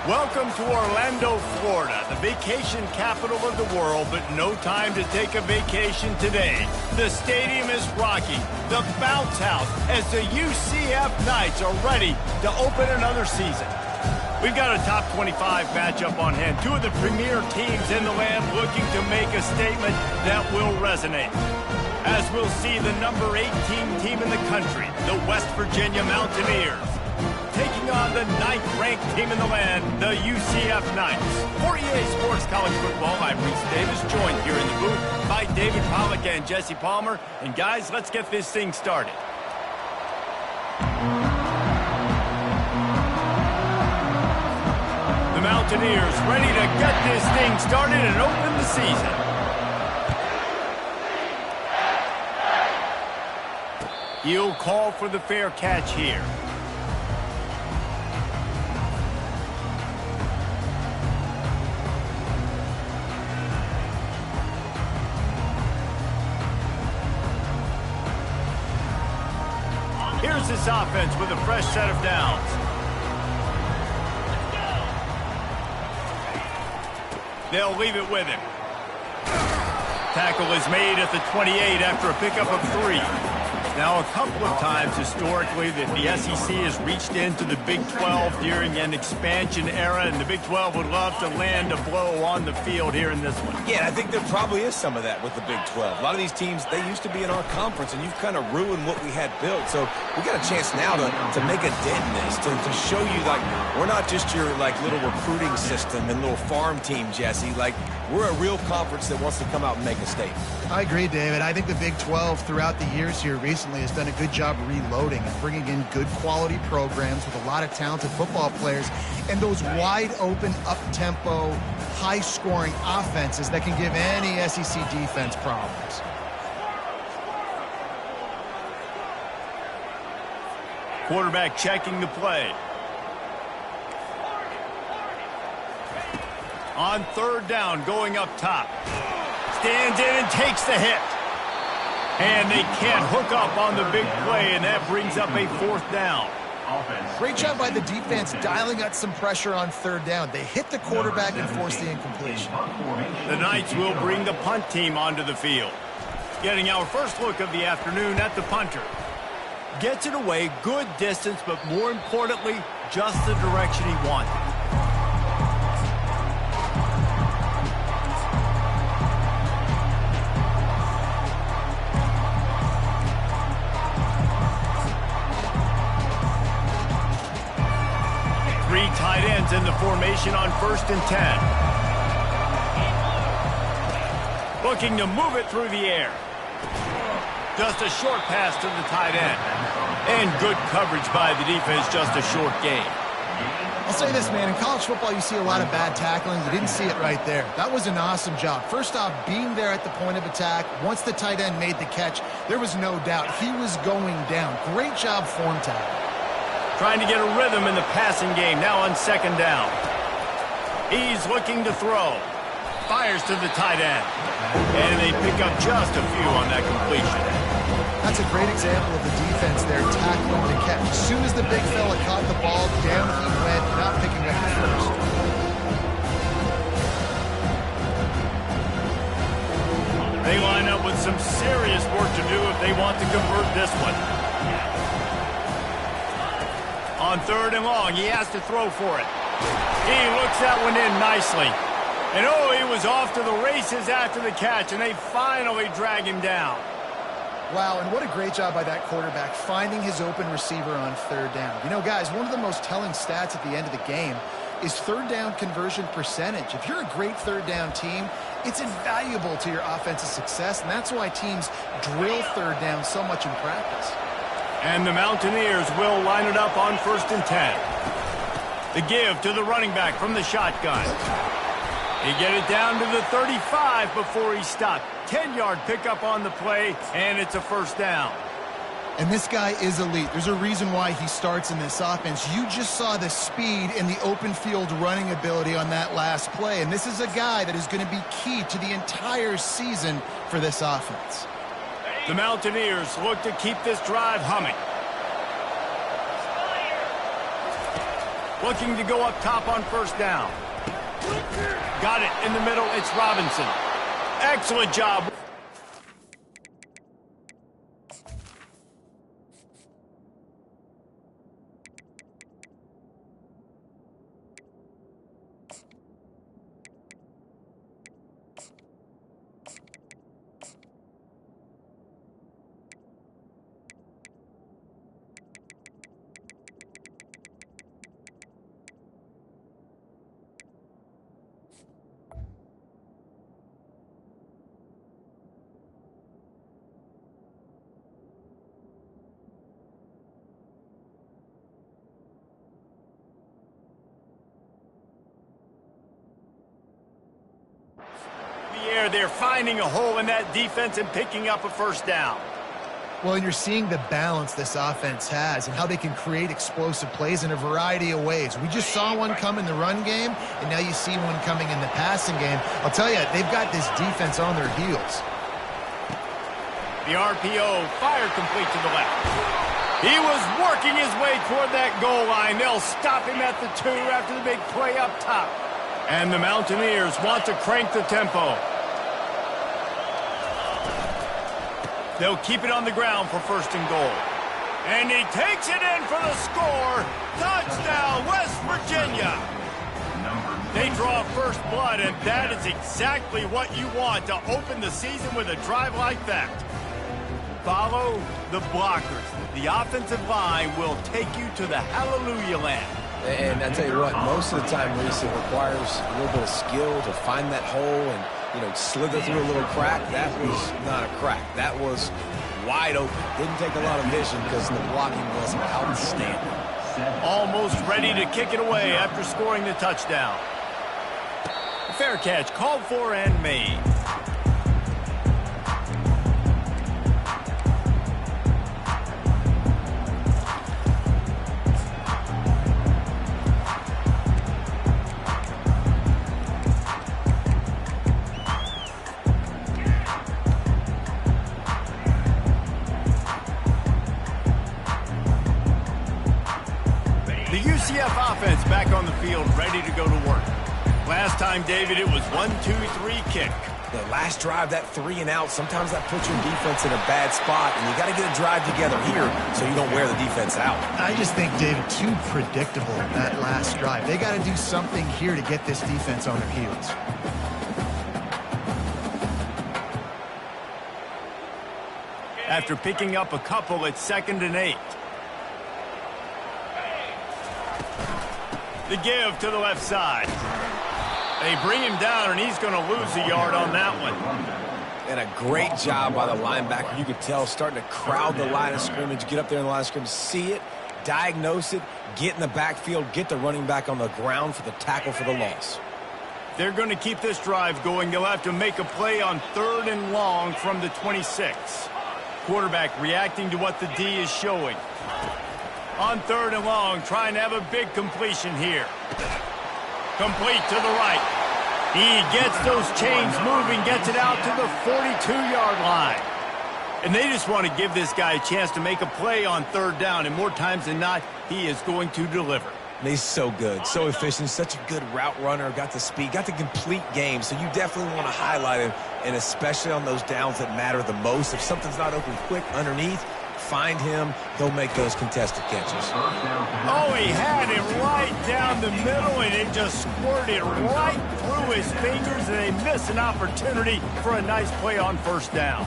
Welcome to Orlando, Florida, the vacation capital of the world, but no time to take a vacation today. The stadium is rocking, the bounce house, as the UCF Knights are ready to open another season. We've got a top 25 matchup on hand. Two of the premier teams in the land looking to make a statement that will resonate. As we'll see the number 18 team in the country, the West Virginia Mountaineers, taking on the 9th-ranked team in the land, the UCF Knights. For EA Sports College Football, I'm Reese Davis, joined here in the booth by David Pollack and Jesse Palmer. And guys, let's get this thing started. The Mountaineers ready to get this thing started and open the season. He'll call for the fair catch here. Here's this offense with a fresh set of downs. They'll leave it with him. Tackle is made at the 28 after a pickup of 3. Now, a couple of times historically that the SEC has reached into the Big 12 during an expansion era, and the Big 12 would love to land a blow on the field here in this one. Yeah, I think there probably is some of that with the Big 12. A lot of these teams, they used to be in our conference, and you've kind of ruined what we had built. So we got a chance now to make a dent in this, to show you, like, we're not just your, like, little recruiting system and little farm team, Jesse. Like, we're a real conference that wants to come out and make a statement. I agree, David. I think the Big 12 throughout the years here recently has done a good job reloading and bringing in good quality programs with a lot of talented football players and those wide open, up-tempo, high-scoring offenses that can give any SEC defense problems. Quarterback checking the play. On 3rd down, going up top. Stands in and takes the hit. And they can't hook up on the big play, and that brings up a 4th down. Great job by the defense dialing out some pressure on 3rd down. They hit the quarterback and forced the incompletion. The Knights will bring the punt team onto the field. Getting our first look of the afternoon at the punter. Gets it away, good distance, but more importantly, just the direction he wanted. Tight ends in the formation on 1st and 10. Looking to move it through the air. Just a short pass to the tight end. And good coverage by the defense, just a short gain. I'll say this, man. In college football, you see a lot of bad tackling. You didn't see it right there. That was an awesome job. First off, being there at the point of attack. Once the tight end made the catch, there was no doubt he was going down. Great job form tackle. Trying to get a rhythm in the passing game, now on 2nd down. He's looking to throw. Fires to the tight end. And they pick up just a few on that completion. That's a great example of the defense there, tackling the catch. As soon as the big fella caught the ball, down he went, not picking up the first. They line up with some serious work to do if they want to convert this one. On 3rd and long, he has to throw for it. He looks that one in nicely. And oh, he was off to the races after the catch, and they finally drag him down. Wow, and what a great job by that quarterback finding his open receiver on 3rd down. You know, guys, one of the most telling stats at the end of the game is 3rd down conversion percentage. If you're a great 3rd down team, it's invaluable to your offensive success, and that's why teams drill 3rd down so much in practice. And the Mountaineers will line it up on 1st and 10. The give to the running back from the shotgun. He get it down to the 35 before he stopped. 10-yard pickup on the play, and it's a 1st down. And this guy is elite. There's a reason why he starts in this offense. You just saw the speed and the open field running ability on that last play, and this is a guy that is going to be key to the entire season for this offense. The Mountaineers look to keep this drive humming. Looking to go up top on 1st down. Got it in the middle. It's Robinson. Excellent job. They're finding a hole in that defense and picking up a 1st down. Well, and you're seeing the balance this offense has and how they can create explosive plays in a variety of ways. We just saw one come in the run game, and now you see one coming in the passing game. I'll tell you, they've got this defense on their heels. The RPO fired complete to the left. He was working his way toward that goal line. They'll stop him at the 2 after the big play up top. And the Mountaineers want to crank the tempo. They'll keep it on the ground for 1st and goal. And he takes it in for the score. Touchdown, West Virginia. They draw first blood, and that is exactly what you want to open the season with a drive like that. Follow the blockers. The offensive line will take you to the hallelujah land. And I tell you what, most of the time, Reese, it requires a little bit of skill to find that hole and, you know, slither through a little crack. That was not a crack. That was wide open. Didn't take a lot of vision because the blocking was outstanding. Almost ready to kick it away after scoring the touchdown. Fair catch called for and made. UCF offense back on the field, ready to go to work. Last time, David, it was 1-2-3 kick. The last drive, that 3 and out, sometimes that puts your defense in a bad spot, and you got to get a drive together here so you don't wear the defense out. I just think, David, too predictable that last drive. They got to do something here to get this defense on their heels. After picking up a couple, it's 2nd and 8. The give to the left side. They bring him down, and he's going to lose a yard on that one. And a great job by the linebacker. You could tell starting to crowd the line of scrimmage, get up there in the line of scrimmage, see it, diagnose it, get in the backfield, get the running back on the ground for the tackle for the loss. They're going to keep this drive going. They'll have to make a play on 3rd and long from the 26. Quarterback reacting to what the D is showing. On 3rd and long, trying to have a big completion here. Complete to the right. He gets those chains moving, gets it out to the 42-yard line. And they just want to give this guy a chance to make a play on 3rd down, and more times than not, he is going to deliver. He's so good, so efficient, such a good route runner, got the speed, got the complete game, so you definitely want to highlight him, and especially on those downs that matter the most. If something's not open quick underneath, find him, he'll make those contested catches. Oh, he had it right down the middle, and it just squirted right through his fingers, and they miss an opportunity for a nice play on first down.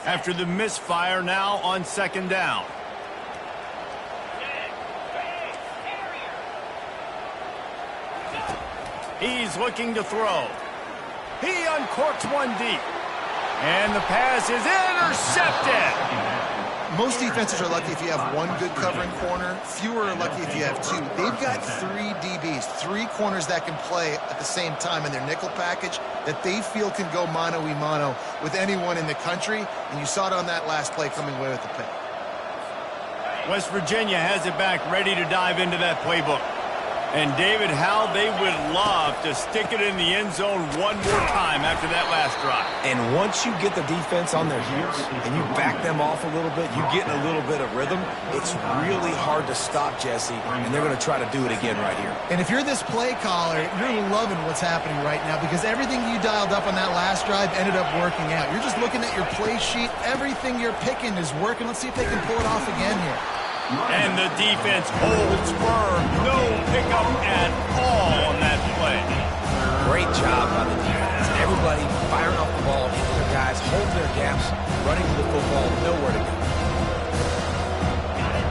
After the misfire, now on second down. He's looking to throw. He uncorks one deep. And the pass is intercepted. Most defenses are lucky if you have one good covering corner. Fewer are lucky if you have two. They've got 3 DBs, 3 corners that can play at the same time in their nickel package that they feel can go mano-a-mano with anyone in the country. And you saw it on that last play coming away with the pick. West Virginia has it back, ready to dive into that playbook. And David, how they would love to stick it in the end zone one more time after that last drive. And once you get the defense on their heels and you back them off a little bit, you get in a little bit of rhythm, it's really hard to stop, Jesse, and they're going to try to do it again right here. And if you're this play caller, you're loving what's happening right now because everything you dialed up on that last drive ended up working out. You're just looking at your play sheet. Everything you're picking is working. Let's see if they can pull it off again here. And the defense holds firm. No pickup at all on that play. Great job by the defense. Everybody firing off the ball into their guys, holding their gaps, running to the football, nowhere to go.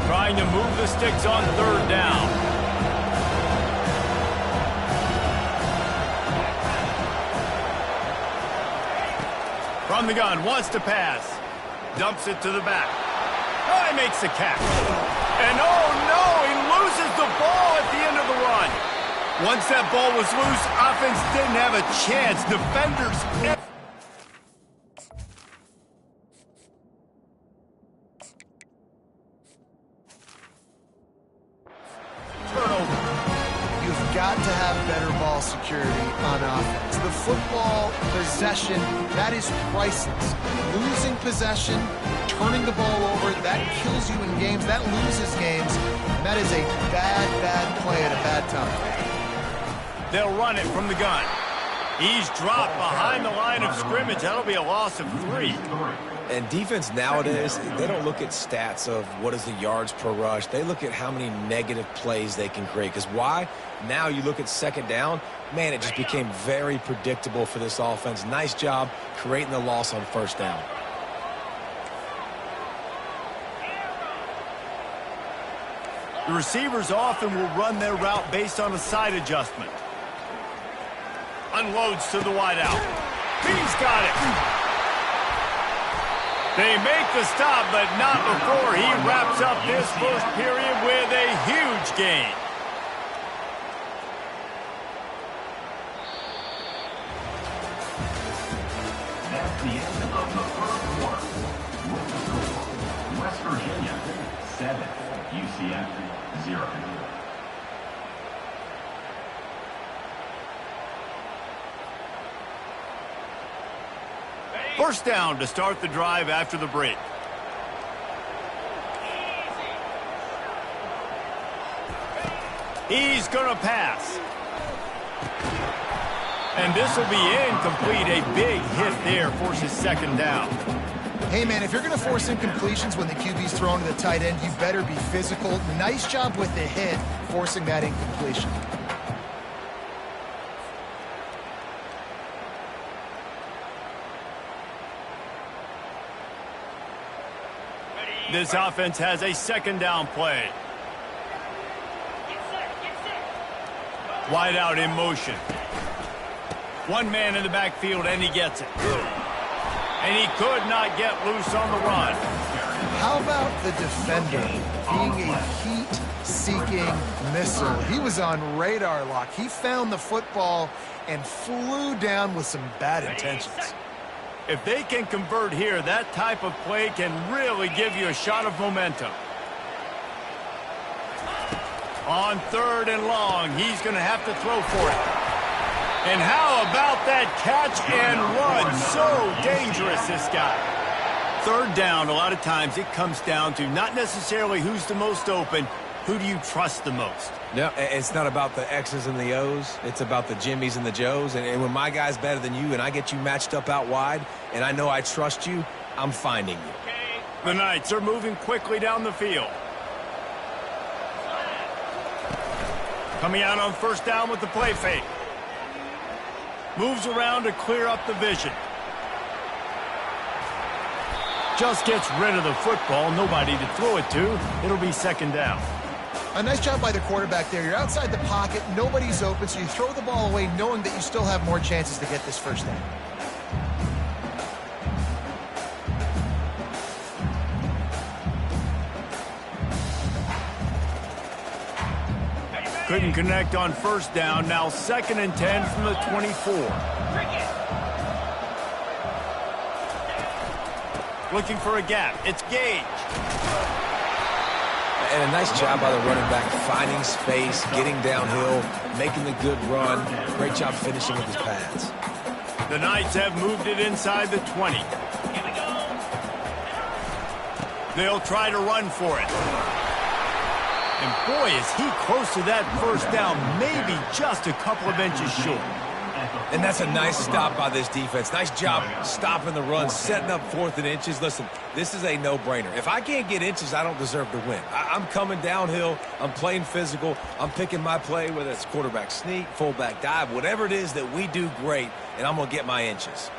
Trying to move the sticks on third down. From the gun, wants to pass. Dumps it to the back. Oh, he makes the catch. And oh no, he loses the ball at the end of the run. Once that ball was loose, offense didn't have a chance. Defenders... You've got to have better ball security on offense. The football possession, that is priceless. Losing possession, turning the ball over, that kills you in games, that loses games, and that is a bad, bad play at a bad time. They'll run it from the gun. He's dropped behind the line of scrimmage. That'll be a loss of 3. And defense nowadays, they don't look at stats of what is the yards per rush. They look at how many negative plays they can create. Because why? Now you look at second down, man, it just became very predictable for this offense. Nice job creating the loss on first down. The receivers often will run their route based on a side adjustment. Unloads to the wideout. He's got it. They make the stop, but not before he wraps up this first period with a huge gain. That's the end of the first quarter. With the score, West Virginia 7, UCF 0. First down to start the drive after the break. He's going to pass. And this will be incomplete. A big hit there forces second down. Hey, man, if you're going to force incompletions when the QB's throwing to the tight end, you better be physical. Nice job with the hit, forcing that incompletion. This offense has a second down play. Wide out in motion. One man in the backfield, and he gets it. And he could not get loose on the run. How about the defender being a heat-seeking missile? He was on radar lock. He found the football and flew down with some bad intentions. If they can convert here, that type of play can really give you a shot of momentum. On third and long, he's going to have to throw for it. And how about that catch and run? So dangerous, this guy. Third down, a lot of times it comes down to not necessarily who's the most open, Who do you trust the most? No, it's not about the X's and the O's. It's about the Jimmys and the Joes. And when my guy's better than you and I get you matched up out wide and I know I trust you, I'm finding you. The Knights are moving quickly down the field. Coming out on first down with the play fake. Moves around to clear up the vision. Just gets rid of the football. Nobody to throw it to. It'll be second down. A nice job by the quarterback there. You're outside the pocket. Nobody's open, so you throw the ball away knowing that you still have more chances to get this first down. Couldn't connect on first down. Now 2nd and 10 from the 24. Looking for a gap. It's Gage. And a nice job by the running back, finding space, getting downhill, making the good run. Great job finishing with his pads. The Knights have moved it inside the 20. They'll try to run for it. And boy, is he close to that first down, maybe just a couple of inches short. And that's a nice stop by this defense. Nice job stopping the run, setting up 4th and inches. Listen, this is a no-brainer. If I can't get inches, I don't deserve to win. I'm coming downhill. I'm playing physical. I'm picking my play, whether it's quarterback sneak, fullback dive, whatever it is that we do great, and I'm going to get my inches.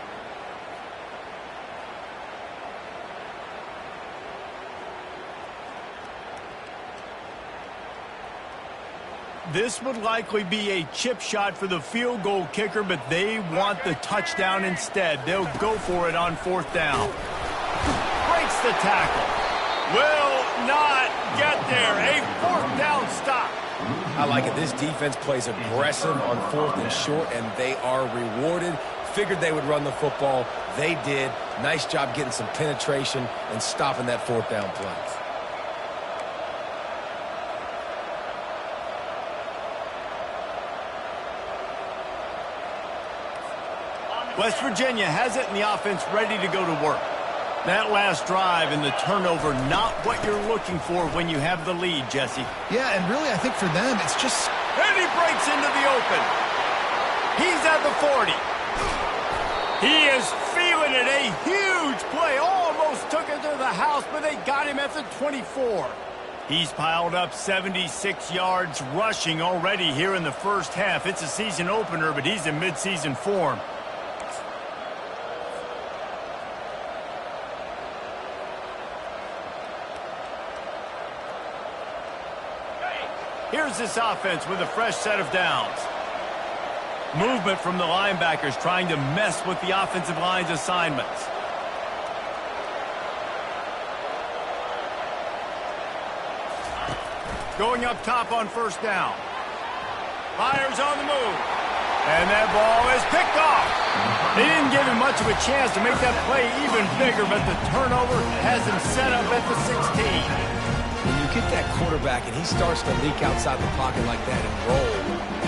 This would likely be a chip shot for the field goal kicker, but they want the touchdown instead. They'll go for it on 4th down. Breaks the tackle. Will not get there. A 4th down stop. I like it. This defense plays aggressive on 4th and short, and they are rewarded. Figured they would run the football. They did. Nice job getting some penetration and stopping that 4th down play. West Virginia has it, and the offense ready to go to work. That last drive and the turnover, not what you're looking for when you have the lead, Jesse. Yeah, and really, I think for them, it's just... And he breaks into the open. He's at the 40. He is feeling it. A huge play. Almost took it to the house, but they got him at the 24. He's piled up 76 yards rushing already here in the first half. It's a season opener, but he's in midseason form. Here's this offense with a fresh set of downs. Movement from the linebackers trying to mess with the offensive line's assignments. Going up top on first down. Fires on the move. And that ball is picked off. They didn't give him much of a chance to make that play even bigger, but the turnover has him set up at the 16. When you get that quarterback and he starts to leak outside the pocket like that and roll,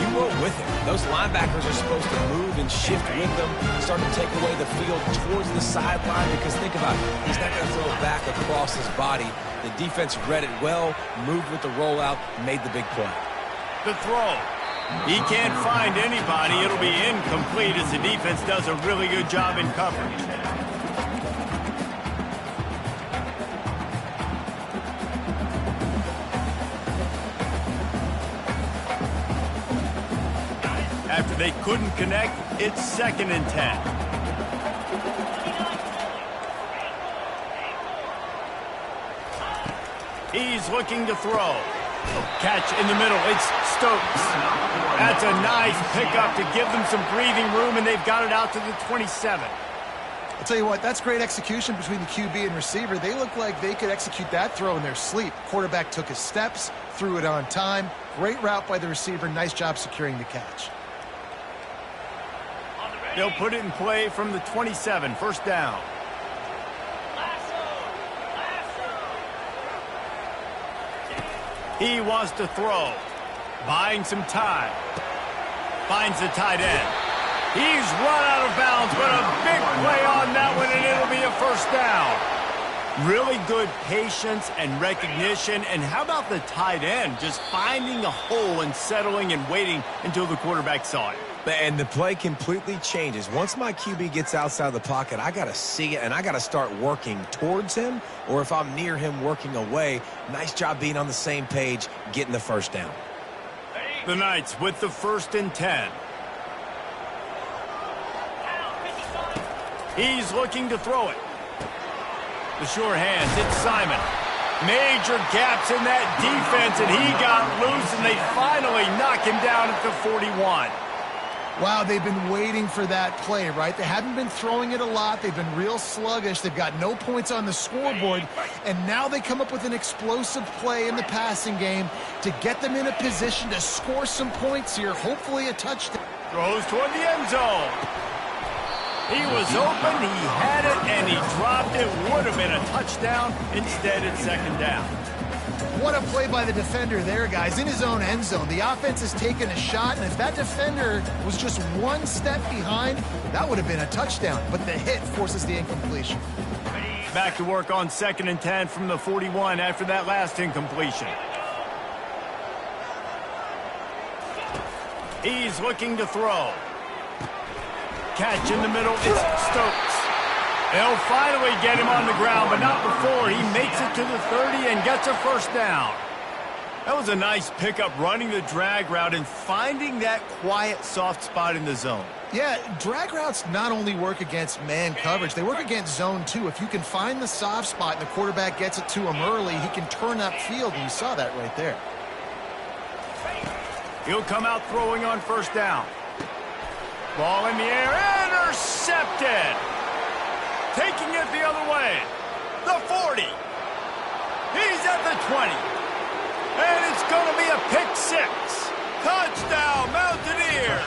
you roll with him. Those linebackers are supposed to move and shift with them, start to take away the field towards the sideline, because think about it, he's not going to throw it back across his body. The defense read it well, moved with the rollout, made the big play. The throw. He can't find anybody. It'll be incomplete as the defense does a really good job in coverage. After they couldn't connect, it's 2nd and 10. He's looking to throw. Catch in the middle. It's Stokes. That's a nice pickup to give them some breathing room, and they've got it out to the 27. I'll tell you what, that's great execution between the QB and receiver. They look like they could execute that throw in their sleep. Quarterback took his steps, threw it on time. Great route by the receiver. Nice job securing the catch. They'll put it in play from the 27, first down. He wants to throw. Buying some time. Finds the tight end. He's run out of bounds, but a big play on that one, and it'll be a first down. Really good patience and recognition. And how about the tight end just finding a hole and settling and waiting until the quarterback saw it? And the play completely changes. Once my QB gets outside the pocket, I got to see it, and I got to start working towards him, or if I'm near him, working away. Nice job being on the same page, getting the first down. The Knights with the 1st and 10. He's looking to throw it. The sure hands, it's Simon. Major gaps in that defense, and he got loose, and they finally knock him down at the 41. Wow, they've been waiting for that play, right? They haven't been throwing it a lot. They've been real sluggish. They've got no points on the scoreboard, and now they come up with an explosive play in the passing game to get them in a position to score some points here, hopefully a touchdown. Throws toward the end zone. He was open, he had it, and he dropped it. Would have been a touchdown. Instead, it's 2nd down. What a play by the defender there, guys, in his own end zone. The offense has taken a shot, and if that defender was just one step behind, that would have been a touchdown. But the hit forces the incompletion. Back to work on 2nd and 10 from the 41 after that last incompletion. He's looking to throw. Catch in the middle, it's Stokes. They'll finally get him on the ground, but not before he makes it to the 30 and gets a 1st down. That was a nice pickup, running the drag route and finding that quiet, soft spot in the zone. Yeah, drag routes not only work against man coverage, they work against zone too. If you can find the soft spot and the quarterback gets it to him early, he can turn up field, and you saw that right there. He'll come out throwing on 1st down. Ball in the air, intercepted. Taking it the other way. The 40. He's at the 20. And it's going to be a pick 6. Touchdown, Mountaineers.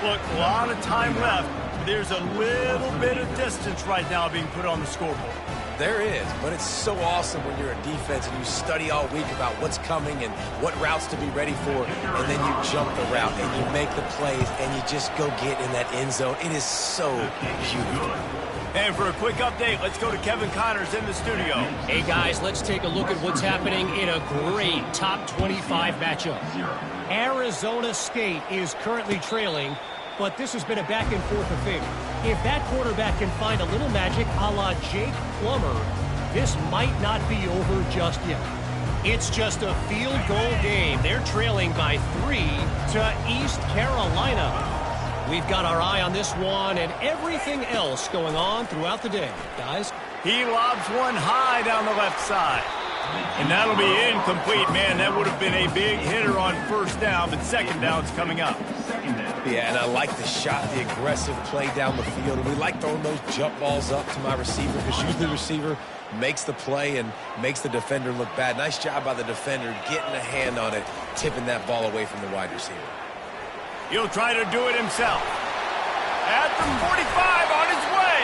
Look, a lot of time left. There's a little bit of distance right now being put on the scoreboard. There is, but it's so awesome when you're a defense and you study all week about what's coming and what routes to be ready for, and then you jump the route and you make the plays and you just go get in that end zone. It is so beautiful. And for a quick update, let's go to Kevin Connors in the studio. Hey, guys, let's take a look at what's happening in a great top 25 matchup. Arizona State is currently trailing, but this has been a back-and-forth affair. If that quarterback can find a little magic a la Jake Plummer, this might not be over just yet. It's just a field goal game. They're trailing by 3 to East Carolina. We've got our eye on this one and everything else going on throughout the day, guys. He lobs one high down the left side. And that'll be incomplete, man. That would have been a big hitter on 1st down, but 2nd down's coming up. Yeah, and I like the shot, the aggressive play down the field. And we like throwing those jump balls up to my receiver because usually the receiver makes the play and makes the defender look bad. Nice job by the defender getting a hand on it, tipping that ball away from the wide receiver. He'll try to do it himself. At the 45 on his way.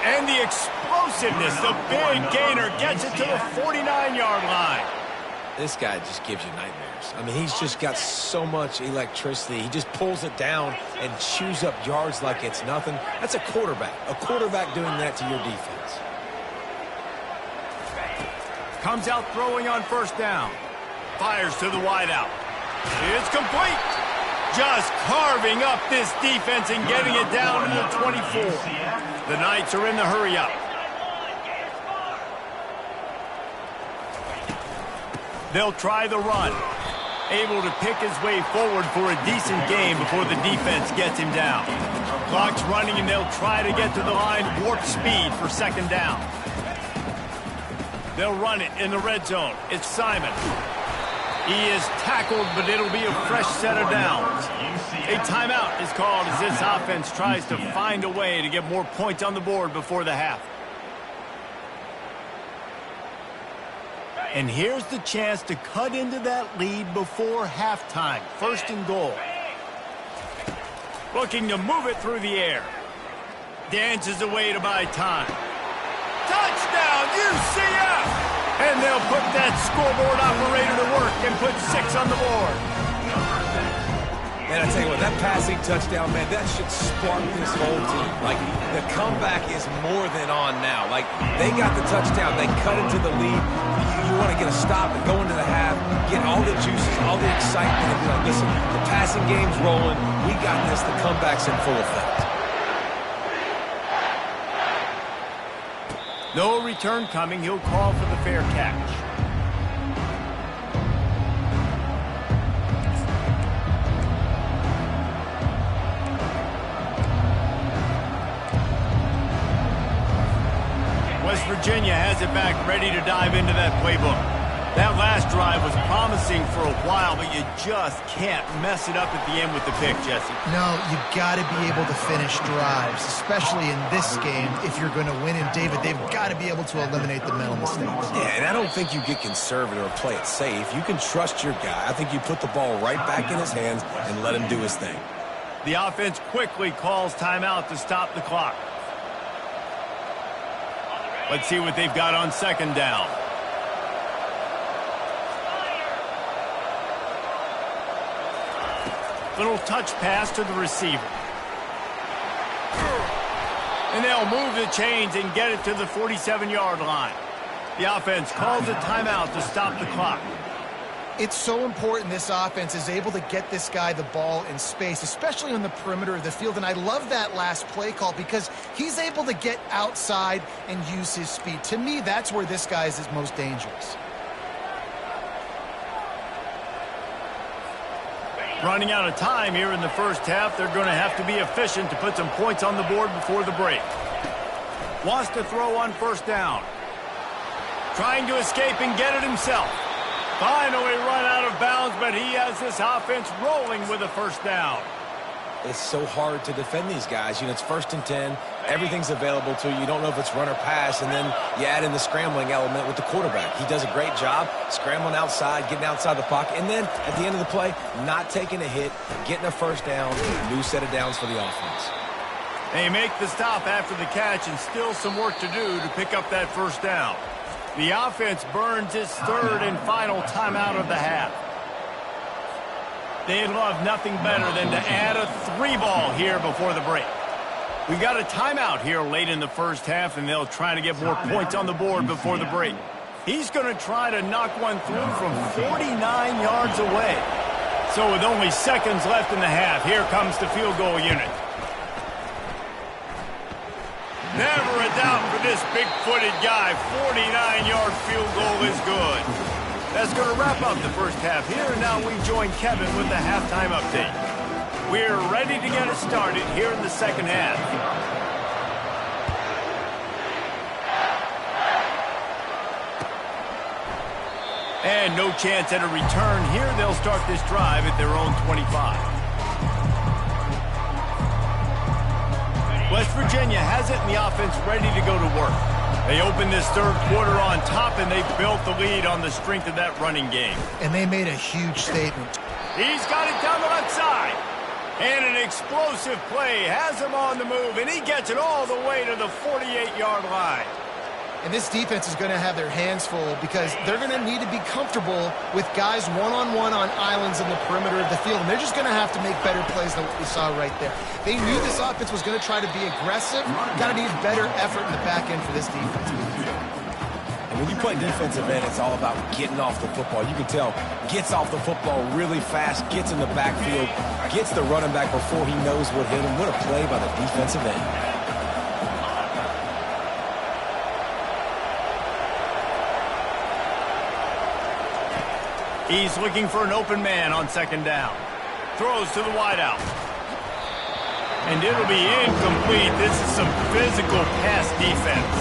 And the explosiveness, the big gainer gets it to the 49-yard line. This guy just gives you nightmares. I mean, he's just got so much electricity. He just pulls it down and chews up yards like it's nothing. That's a quarterback doing that to your defense. Comes out throwing on 1st down. Fires to the wideout. It's complete. Just carving up this defense and getting it down to the 24. The Knights are in the hurry-up. They'll try the run. Able to pick his way forward for a decent game before the defense gets him down. Clock's running, and they'll try to get to the line warp speed for 2nd down. They'll run it in the red zone. It's Simon. He is tackled, but it'll be a fresh set of downs. A timeout is called as this offense tries to find a way to get more points on the board before the half. And here's the chance to cut into that lead before halftime. 1st and goal. Looking to move it through the air. Dances away to buy time. Touchdown, UCF! And they'll put that scoreboard operator to work and put 6 on the board. And I tell you what, that passing touchdown, man, that should spark this whole team. Like, the comeback is more than on now. Like, they got the touchdown. They cut into the lead. You want to get a stop and go into the half, get all the juices, all the excitement, and be like, listen, the passing game's rolling. We got this. The comeback's in full effect. No return coming. He'll call for the fair catch. West Virginia has it back, ready to dive into that playbook. That last drive was promising for a while, but you just can't mess it up at the end with the pick, Jesse. No, you got to be able to finish drives, especially in this game. If you're going to win, and David, they've got to be able to eliminate the mental mistakes. Yeah, and I don't think you get conservative or play it safe. You can trust your guy. I think you put the ball right back in his hands and let him do his thing. The offense quickly calls timeout to stop the clock. Let's see what they've got on second down. Little touch pass to the receiver. And they'll move the chains and get it to the 47-yard line. The offense calls a timeout to stop the clock. It's so important this offense is able to get this guy the ball in space, especially on the perimeter of the field. And I love that last play call because he's able to get outside and use his speed. To me, that's where this guy is most dangerous. Running out of time here in the first half. They're going to have to be efficient to put some points on the board before the break. Wants to throw on first down. Trying to escape and get it himself. Finally run out of bounds, but he has this offense rolling with a first down. It's so hard to defend these guys. You know, it's 1st and 10. Everything's available to you. You don't know if it's run or pass, and then you add in the scrambling element with the quarterback. He does a great job scrambling outside, getting outside the pocket, and then at the end of the play, not taking a hit, getting a first down, new set of downs for the offense. They make the stop after the catch, and still some work to do to pick up that first down. The offense burns its third and final timeout of the half. They'd love nothing better than to add a 3-ball here before the break. We got a timeout here late in the first half, and they'll try to get more points on the board before the break. He's going to try to knock one through from 49 yards away. So with only seconds left in the half, here comes the field goal unit. Never a doubt for this big-footed guy. 49-yard field goal is good. That's going to wrap up the first half here. And now we join Kevin with the halftime update. We're ready to get it started here in the second half. And no chance at a return here. They'll start this drive at their own 25. West Virginia has it, and the offense ready to go to work. They open this third quarter on top, and they built the lead on the strength of that running game. And they made a huge statement. He's got it down the left side. And an explosive play has him on the move, and he gets it all the way to the 48-yard line. And this defense is going to have their hands full because they're going to need to be comfortable with guys one-on-one on islands in the perimeter of the field. And they're just going to have to make better plays than what we saw right there. They knew this offense was going to try to be aggressive. Got to need better effort in the back end for this defense. And when you play defensive end, it's all about getting off the football. You can tell, gets off the football really fast, gets in the backfield, gets the running back before he knows what hit him. What a play by the defensive end. He's looking for an open man on second down. Throws to the wideout. And it'll be incomplete. This is some physical pass defense.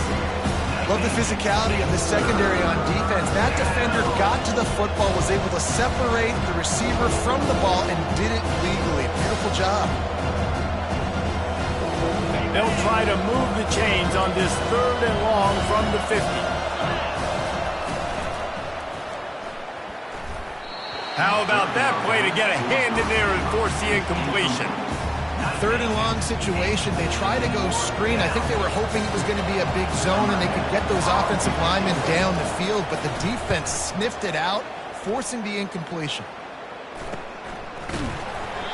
Love the physicality of the secondary on defense. That defender got to the football, was able to separate the receiver from the ball, and did it legally. Beautiful job. They'll try to move the chains on this third and long from the 50. How about that play to get a hand in there and force the incompletion? Third and long situation. They try to go screen. I think they were hoping it was going to be a big zone and they could get those offensive linemen down the field, but the defense sniffed it out, forcing the incompletion.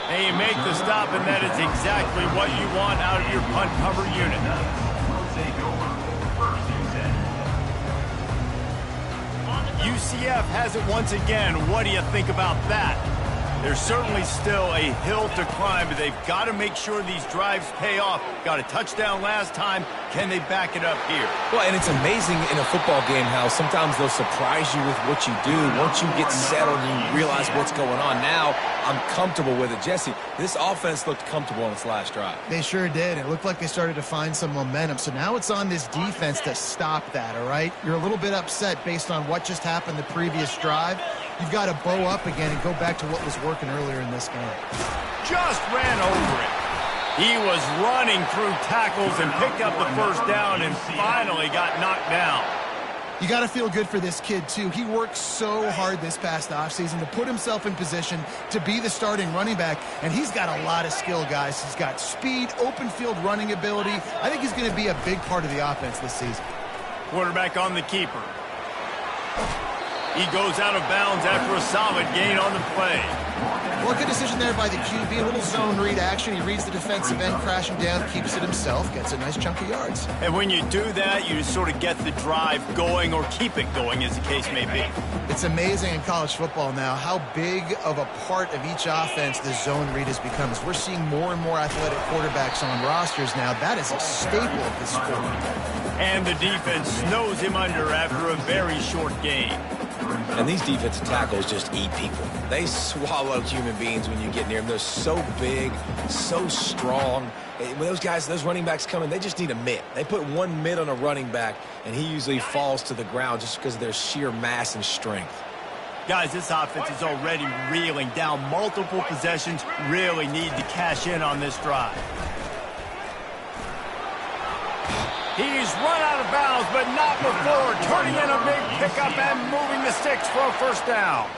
And you make the stop, and that is exactly what you want out of your punt cover unit. Will take over first and 10. UCF has it once again. What do you think about that? There's certainly still a hill to climb, but they've got to make sure these drives pay off. Got a touchdown last time. Can they back it up here? Well, and it's amazing in a football game how sometimes they'll surprise you with what you do. Once you get settled and you realize what's going on, now I'm comfortable with it. Jesse, this offense looked comfortable on its last drive. They sure did. It looked like they started to find some momentum. So now it's on this defense to stop that, all right? You're a little bit upset based on what just happened the previous drive. You've got to bow up again and go back to what was working earlier in this game. Just ran over it. He was running through tackles and picked up the first down and finally got knocked down. You got to feel good for this kid, too. He worked so hard this past offseason to put himself in position to be the starting running back, and he's got a lot of skill, guys. He's got speed, open field running ability. I think he's going to be a big part of the offense this season. Quarterback on the keeper. He goes out of bounds after a solid gain on the play. Well, good decision there by the QB. A little zone read action. He reads the defensive end crashing down, keeps it himself, gets a nice chunk of yards. And when you do that, you sort of get the drive going or keep it going, as the case may be. It's amazing in college football now how big of a part of each offense the zone read has become. As we're seeing more and more athletic quarterbacks on rosters now, that is a staple of this sport. And the defense snows him under after a very short gain. And these defensive tackles just eat people. They swallow human beings when you get near them. They're so big, so strong. When those guys, those running backs come in, they just need a mitt. They put one mitt on a running back, and he usually falls to the ground just because of their sheer mass and strength. Guys, this offense is already reeling down multiple possessions. Really need to cash in on this drive. He's run out of bounds, but not before turning in a big pickup and moving the sticks for a first down.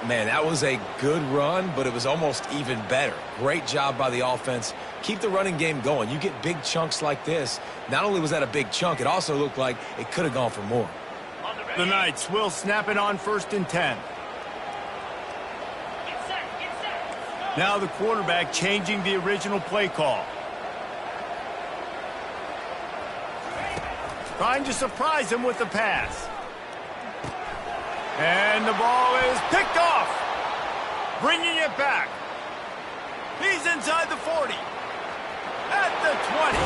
Man, that was a good run, but it was almost even better. Great job by the offense. Keep the running game going. You get big chunks like this. Not only was that a big chunk, it also looked like it could have gone for more. The Knights will snap it on 1st and 10. Now the quarterback changing the original play call. Trying to surprise him with the pass. And the ball is picked off. Bringing it back. He's inside the 40. At the 20.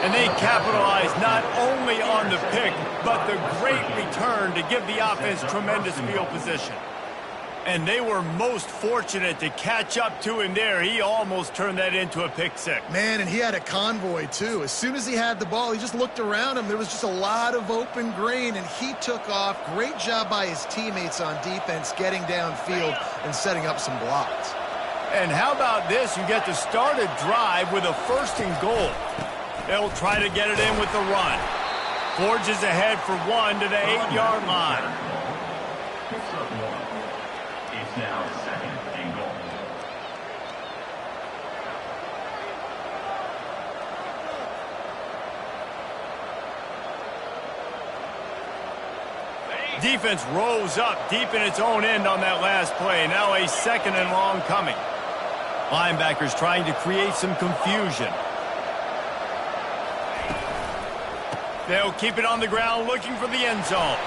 And they capitalize not only on the pick, but the great return to give the offense tremendous field position. And they were most fortunate to catch up to him there. He almost turned that into a pick six. Man, and he had a convoy, too. As soon as he had the ball, he just looked around him. There was just a lot of open grain, and he took off. Great job by his teammates on defense getting downfield and setting up some blocks. And how about this? You get to start a drive with a 1st and goal. They'll try to get it in with the run. Forges ahead for 1 to the 8-yard line. It's now 2nd and goal. Defense rose up deep in its own end on that last play. Now a 2nd and long coming. Linebackers trying to create some confusion. They'll keep it on the ground looking for the end zone.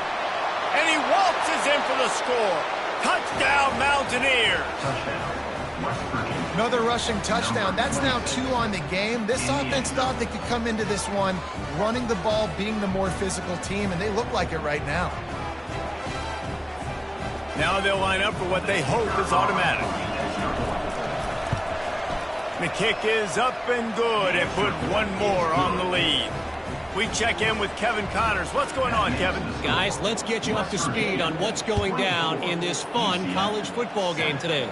And he waltzes in for the score. Touchdown, Mountaineers. Touchdown, West Virginia. Another rushing touchdown. That's now 2 on the game. This offense thought they could come into this one running the ball, being the more physical team, and they look like it right now. Now they'll line up for what they hope is automatic. The kick is up and good and put one more on the lead. We check in with Kevin Connors. What's going on, Kevin? Guys, let's get you up to speed on what's going down in this fun college football game today.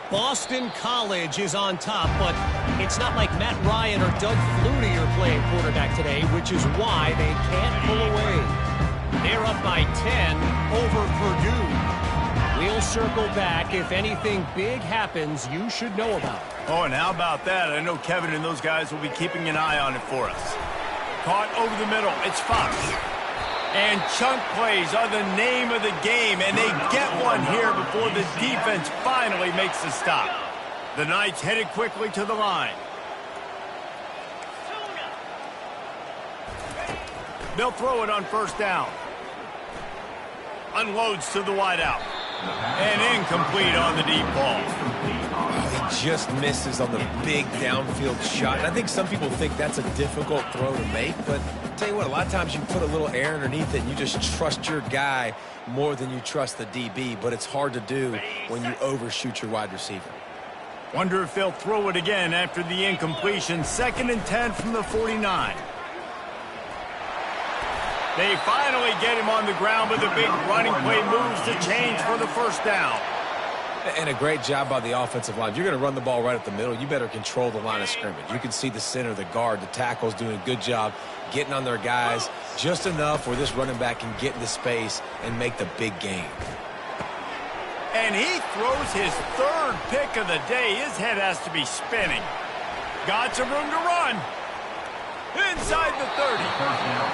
Boston College is on top, but it's not like Matt Ryan or Doug Flutie are playing quarterback today, which is why they can't pull away. They're up by 10 over Purdue. We'll circle back if anything big happens you should know about. Oh, and how about that? I know Kevin and those guys will be keeping an eye on it for us. Caught over the middle. It's Fox. And chunk plays are the name of the game, and they get one here before the defense finally makes the stop. The Knights headed quickly to the line. They'll throw it on first down. Unloads to the wideout. And incomplete on the deep ball. He just misses on the big downfield shot. And I think some people think that's a difficult throw to make, but I'll tell you what, a lot of times you put a little air underneath it and you just trust your guy more than you trust the DB, but it's hard to do when you overshoot your wide receiver. Wonder if they'll throw it again after the incompletion. 2nd and 10 from the 49. They finally get him on the ground, but the big running play moves the chains for the first down. And a great job by the offensive line. If you're going to run the ball right up the middle, you better control the line of scrimmage. You can see the center, the guard, the tackles doing a good job getting on their guys just enough where this running back can get into space and make the big game. And he throws his 3rd pick of the day. His head has to be spinning. Got some room to run. Inside the 30.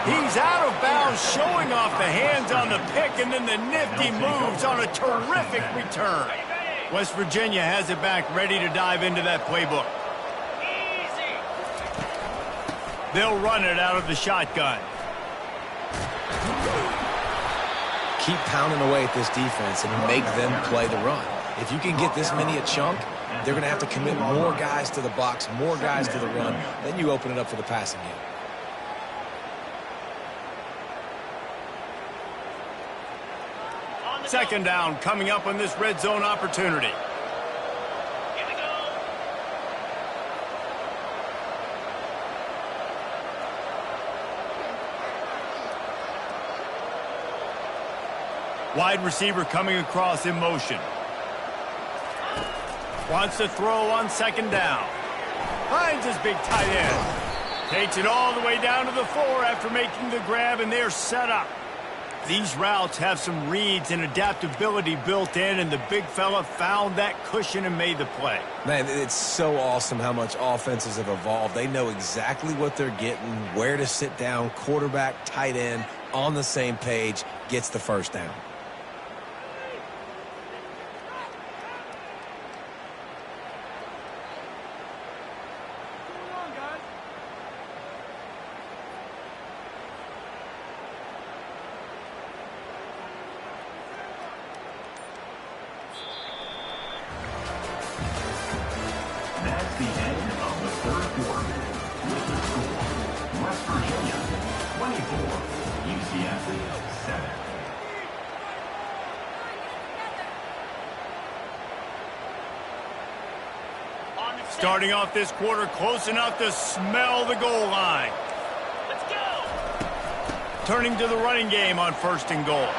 He's out of bounds, showing off the hands on the pick, and then the nifty moves on a terrific return. West Virginia has it back, ready to dive into that playbook. They'll run it out of the shotgun. Keep pounding away at this defense and make them play the run. If you can get this many a chunk, they're going to have to commit more guys to the box, more guys to the run. Then you open it up for the passing game. Second down coming up on this red zone opportunity. Here we go. Wide receiver coming across in motion. Wants to throw on 2nd down. Finds his big tight end. Takes it all the way down to the 4 after making the grab, and they're set up. These routes have some reads and adaptability built in, and the big fella found that cushion and made the play. Man, it's so awesome how much offenses have evolved. They know exactly what they're getting, where to sit down, quarterback, tight end, on the same page, gets the first down. That's the end of the 3rd quarter. With the score, West Virginia 24, UCF 7. Starting off this quarter close enough to smell the goal line. Let's go. Turning to the running game on 1st and goal.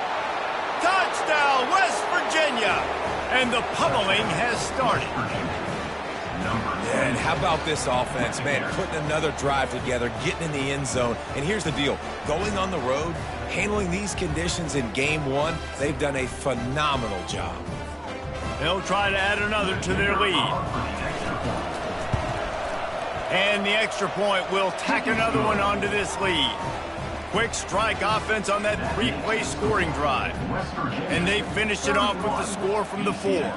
Touchdown, West Virginia! And the pummeling has started. And how about this offense, man, putting another drive together, getting in the end zone. And here's the deal. Going on the road, handling these conditions in game 1, they've done a phenomenal job. They'll try to add another to their lead. And the extra point will tack another one onto this lead. Quick strike offense on that 3-play scoring drive. And they finished it off with the score from the 4.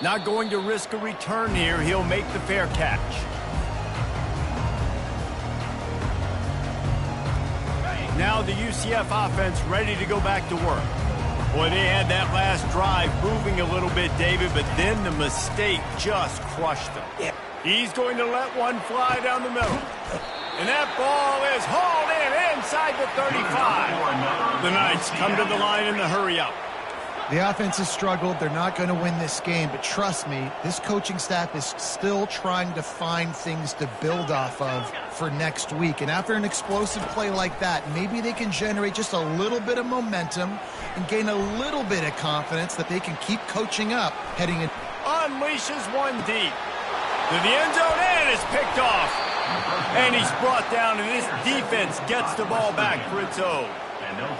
Not going to risk a return here. He'll make the fair catch. Now the UCF offense ready to go back to work. Boy, they had that last drive moving a little bit, David, but then the mistake just crushed them. Yeah. He's going to let one fly down the middle. And that ball is hauled in inside the 35. The Knights come to the line in the hurry-up. The offense has struggled. They're not going to win this game, but trust me, this coaching staff is still trying to find things to build off of for next week. And after an explosive play like that, maybe they can generate just a little bit of momentum and gain a little bit of confidence that they can keep coaching up heading in. Unleashes one deep. To the end zone, and it's picked off. And he's brought down, and this defense gets the ball back for its own.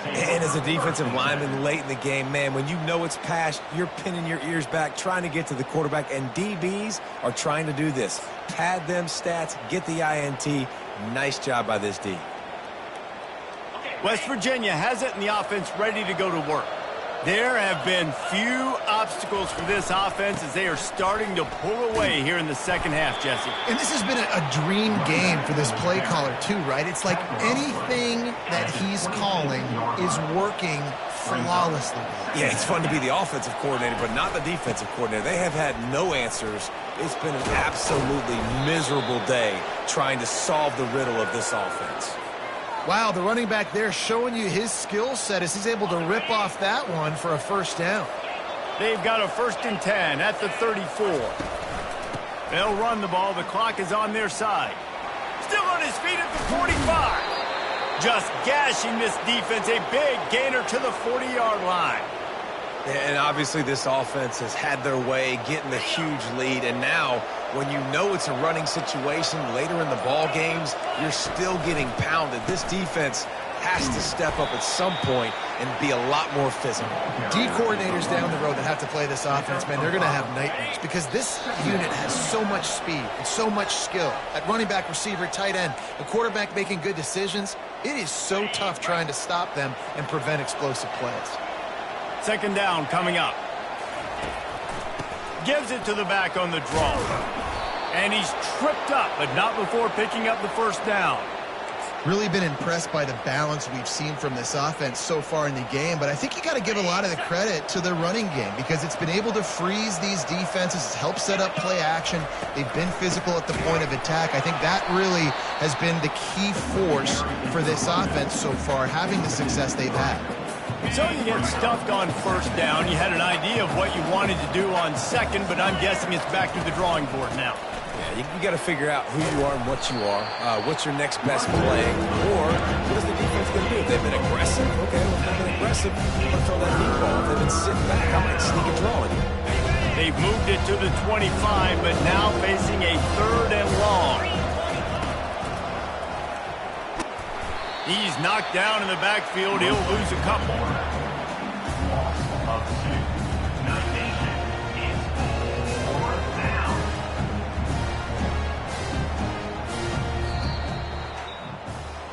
And as a defensive lineman late in the game, man, when you know it's passed, you're pinning your ears back, trying to get to the quarterback, and DBs are trying to do this. Pad them stats, get the INT. Nice job by this D. West Virginia has it, and the offense ready to go to work. There have been few obstacles for this offense as they are starting to pull away here in the second half, Jesse. And this has been a dream game for this play caller too, right? It's like anything that he's calling is working flawlessly. Yeah, it's fun to be the offensive coordinator, but not the defensive coordinator. They have had no answers. It's been an absolutely miserable day trying to solve the riddle of this offense. Wow, the running back there showing you his skill set as he's able to rip off that one for a first down. They've got a 1st and 10 at the 34. They'll run the ball. The clock is on their side. Still on his feet at the 45. Just gashing this defense. A big gainer to the 40-yard line. And obviously this offense has had their way, getting the huge lead. And now, when you know it's a running situation later in the ball games, you're still getting pounded. This defense has to step up at some point and be a lot more physical. D coordinators down the road that have to play this offense, man, they're going to have nightmares because this unit has so much speed and so much skill. At running back, receiver, tight end, the quarterback making good decisions, it is so tough trying to stop them and prevent explosive plays. 2nd down coming up. Gives it to the back on the draw. And he's tripped up, but not before picking up the 1st down. Really been impressed by the balance we've seen from this offense so far in the game, but I think you got to give a lot of the credit to the running game because it's been able to freeze these defenses, help set up play action. They've been physical at the point of attack. I think that really has been the key force for this offense so far, having the success they've had. So you get stuffed on 1st down. You had an idea of what you wanted to do on 2nd, but I'm guessing it's back to the drawing board now. Yeah, you got to figure out who you are and what you are. What's your next best play? Or what is the defense going to do? They've been aggressive. Okay, well, if they've been aggressive, I'm going to throw that deep ball. If they've been sitting back, I might sneak and draw it. They've moved it to the 25, but now facing a 3rd and long. He's knocked down in the backfield. He'll lose a couple. Loss of 2. Notation is 4th down.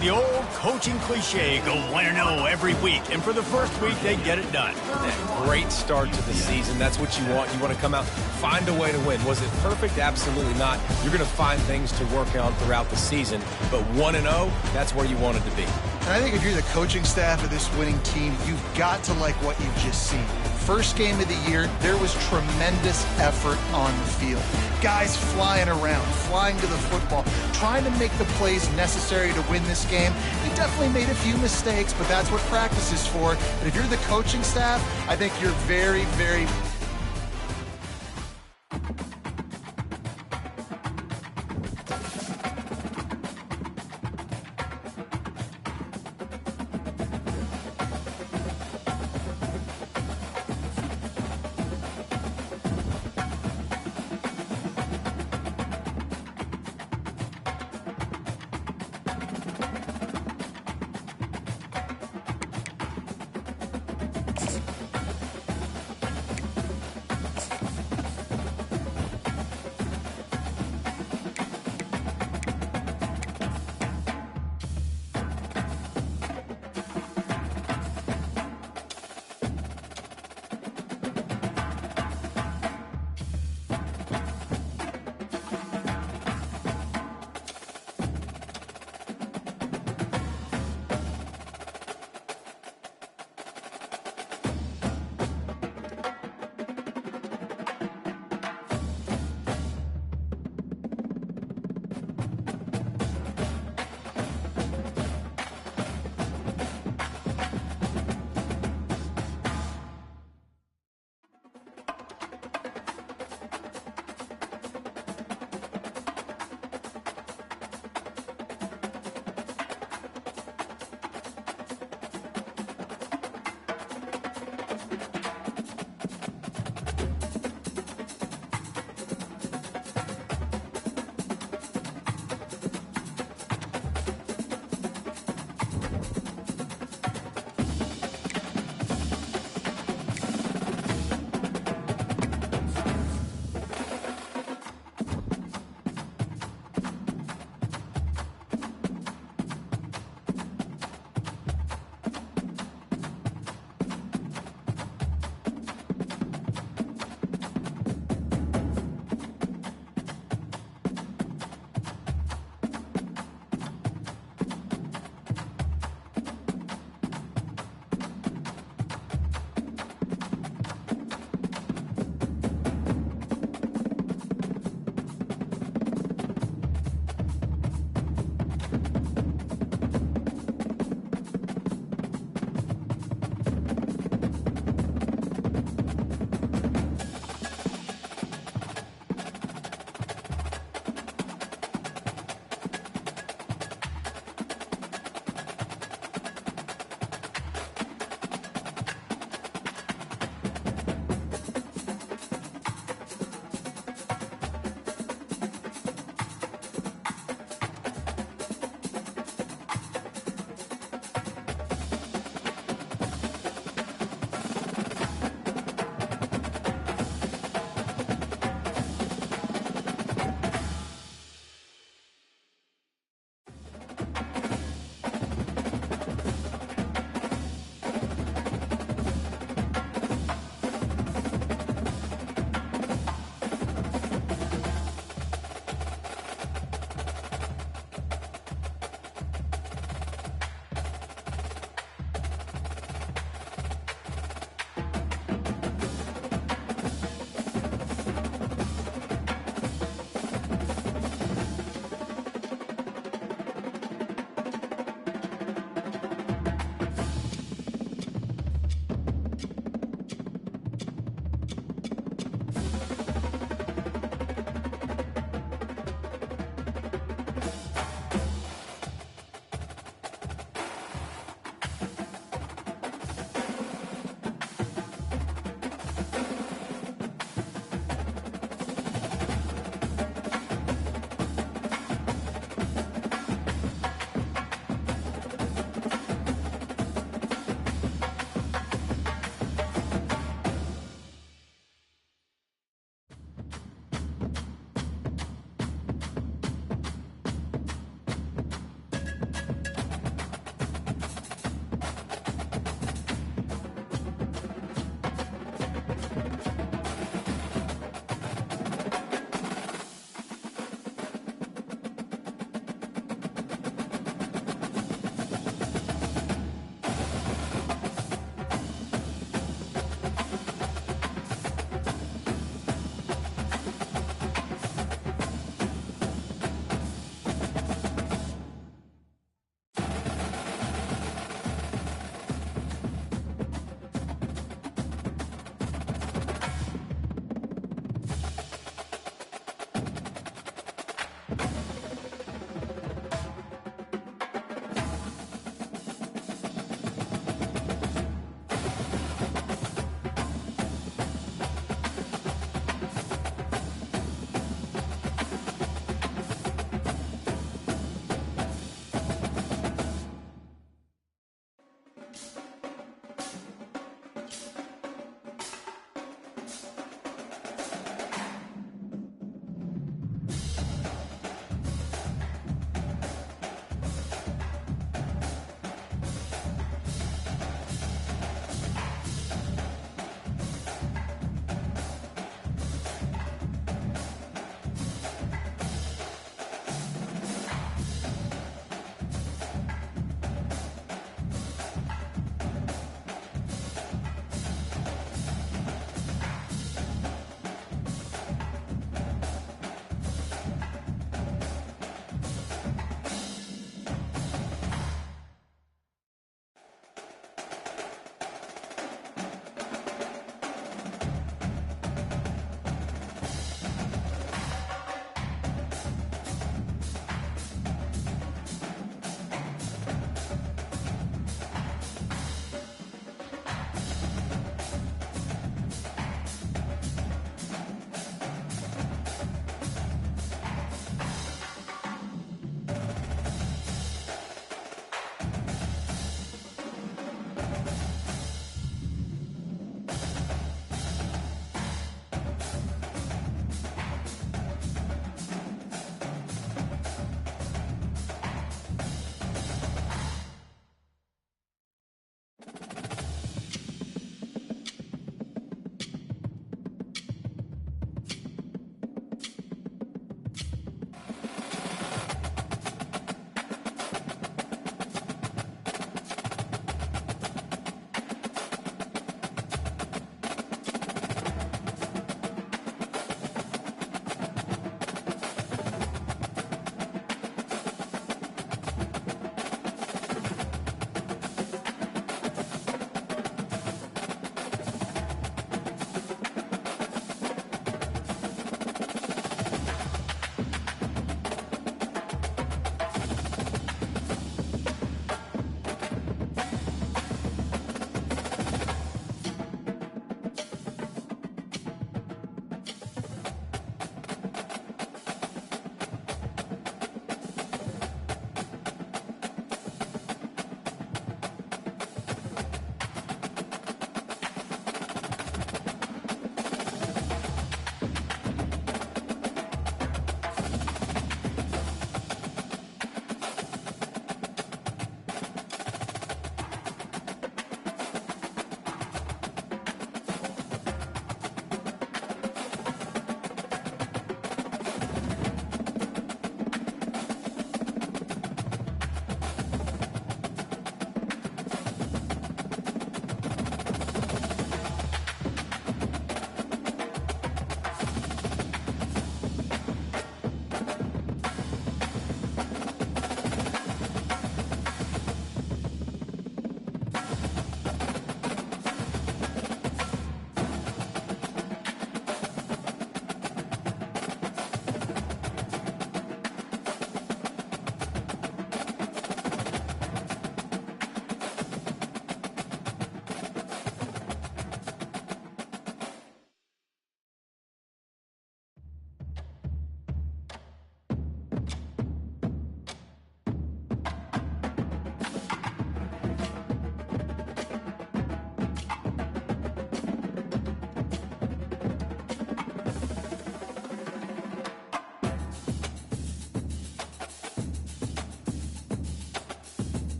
The old coaching cliche, go 1-0 every week. And for the first week, they get it done. Yeah, great start to the season. That's what you want. You want to come out, find a way to win. Was it perfect? Absolutely not. You're going to find things to work on throughout the season. But 1-0, that's where you wanted to be. And I think if you're the coaching staff of this winning team, you've got to like what you've just seen. First game of the year, there was tremendous effort on the field. Guys flying around, flying to the football, trying to make the plays necessary to win this game. They definitely made a few mistakes, but that's what practice is for. But if you're the coaching staff, I think you're very, very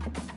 Thank you.